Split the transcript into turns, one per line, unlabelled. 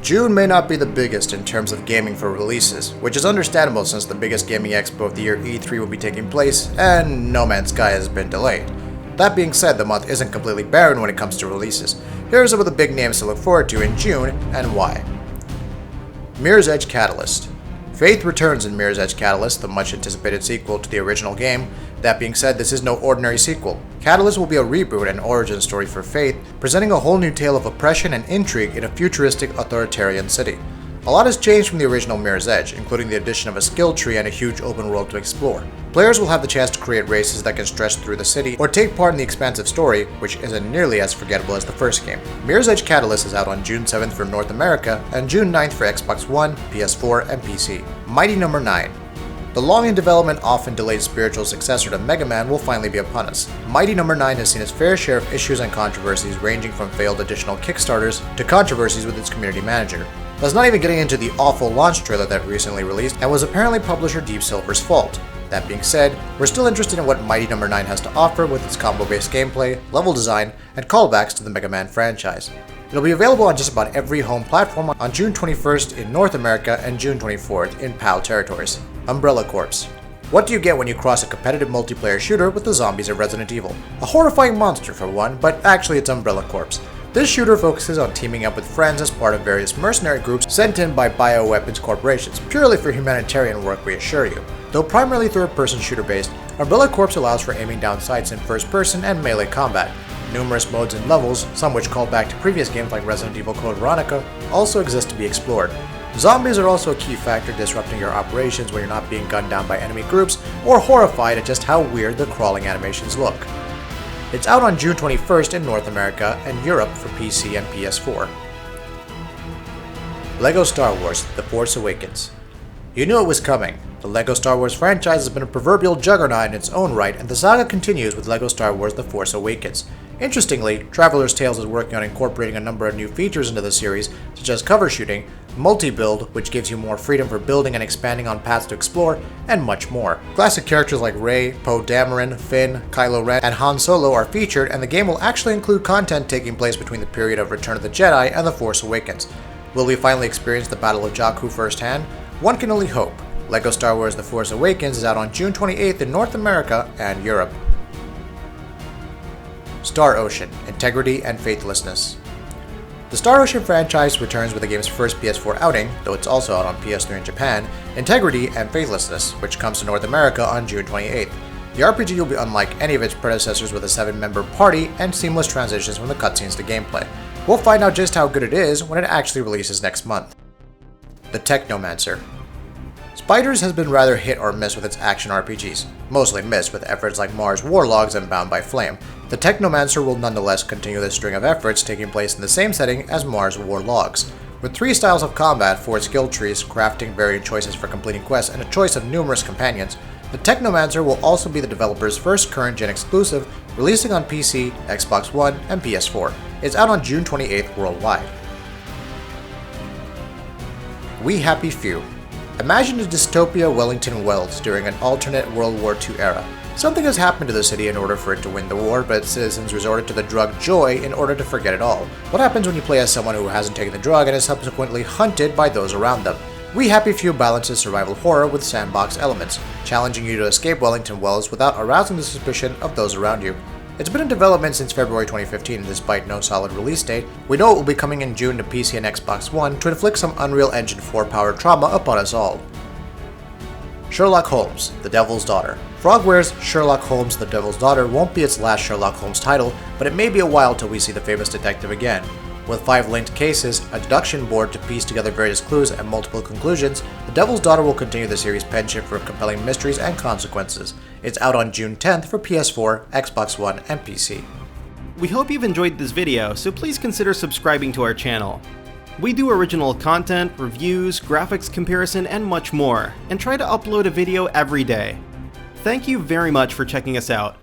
June may not be the biggest in terms of gaming for releases, which is understandable since the biggest gaming expo of the year E3 will be taking place, and No Man's Sky has been delayed. That being said, the month isn't completely barren when it comes to releases. Here are some of the big names to look forward to in June, and why. Mirror's Edge Catalyst. Faith returns in Mirror's Edge Catalyst, the much anticipated sequel to the original game. That being said, this is no ordinary sequel. Catalyst will be a reboot and origin story for Faith, presenting a whole new tale of oppression and intrigue in a futuristic authoritarian city. A lot has changed from the original Mirror's Edge, including the addition of a skill tree and a huge open world to explore. Players will have the chance to create races that can stretch through the city or take part in the expansive story, which isn't nearly as forgettable as the first game. Mirror's Edge Catalyst is out on June 7th for North America and June 9th for Xbox One, PS4, and PC. Mighty No. 9. The long in development, often delayed spiritual successor to Mega Man will finally be upon us. Mighty No. 9 has seen its fair share of issues and controversies ranging from failed additional Kickstarters to controversies with its community manager. That's not even getting into the awful launch trailer that recently released and was apparently publisher Deep Silver's fault. That being said, we're still interested in what Mighty No. 9 has to offer with its combo-based gameplay, level design, and callbacks to the Mega Man franchise. It'll be available on just about every home platform on June 21st in North America and June 24th in PAL territories. Umbrella Corps. What do you get when you cross a competitive multiplayer shooter with the zombies of Resident Evil? A horrifying monster for one, but actually it's Umbrella Corps. This shooter focuses on teaming up with friends as part of various mercenary groups sent in by bioweapons corporations, purely for humanitarian work, we assure you. Though primarily third-person shooter-based, Umbrella Corps allows for aiming down sights in first-person and melee combat. Numerous modes and levels, some which call back to previous games like Resident Evil Code Veronica, also exist to be explored. Zombies are also a key factor disrupting your operations when you're not being gunned down by enemy groups or horrified at just how weird the crawling animations look. It's out on June 21st in North America and Europe for PC and PS4. LEGO Star Wars: The Force Awakens. You knew it was coming. The LEGO Star Wars franchise has been a proverbial juggernaut in its own right, and the saga continues with LEGO Star Wars: The Force Awakens. Interestingly, Traveler's Tales is working on incorporating a number of new features into the series, such as cover shooting, multi-build, which gives you more freedom for building and expanding on paths to explore, and much more. Classic characters like Rey, Poe Dameron, Finn, Kylo Ren, and Han Solo are featured, and the game will actually include content taking place between the period of Return of the Jedi and The Force Awakens. Will we finally experience the Battle of Jakku firsthand? One can only hope. LEGO Star Wars: The Force Awakens is out on June 28th in North America and Europe. Star Ocean: Integrity and Faithlessness. The Star Ocean franchise returns with the game's first PS4 outing, though it's also out on PS3 in Japan, Integrity and Faithlessness, which comes to North America on June 28th. The RPG will be unlike any of its predecessors with a 7-member party and seamless transitions from the cutscenes to gameplay. We'll find out just how good it is when it actually releases next month. The Technomancer. Spiders has been rather hit or miss with its action RPGs, mostly missed with efforts like Mars War Logs and Bound by Flame. The Technomancer will nonetheless continue this string of efforts taking place in the same setting as Mars War Logs. With 3 styles of combat, 4 skill trees, crafting varied choices for completing quests, and a choice of numerous companions, the Technomancer will also be the developer's first current-gen exclusive, releasing on PC, Xbox One, and PS4. It's out on June 28th worldwide. We Happy Few. Imagine a dystopia Wellington Wells during an alternate World War II era. Something has happened to the city in order for it to win the war, but its citizens resorted to the drug joy in order to forget it all. What happens when you play as someone who hasn't taken the drug and is subsequently hunted by those around them? We Happy Few balances survival horror with sandbox elements, challenging you to escape Wellington Wells without arousing the suspicion of those around you. It's been in development since February 2015, and despite no solid release date, we know it will be coming in June to PC and Xbox One to inflict some Unreal Engine 4 powered trauma upon us all. Sherlock Holmes: The Devil's Daughter. Frogware's Sherlock Holmes: The Devil's Daughter won't be its last Sherlock Holmes title, but it may be a while till we see the famous detective again. With 5 linked cases, a deduction board to piece together various clues, and multiple conclusions, The Devil's Daughter will continue the series' penchant for compelling mysteries and consequences. It's out on June 10th for PS4, Xbox One, and PC.
We hope you've enjoyed this video, so please consider subscribing to our channel. We do original content, reviews, graphics comparison, and much more, and try to upload a video every day. Thank you very much for checking us out.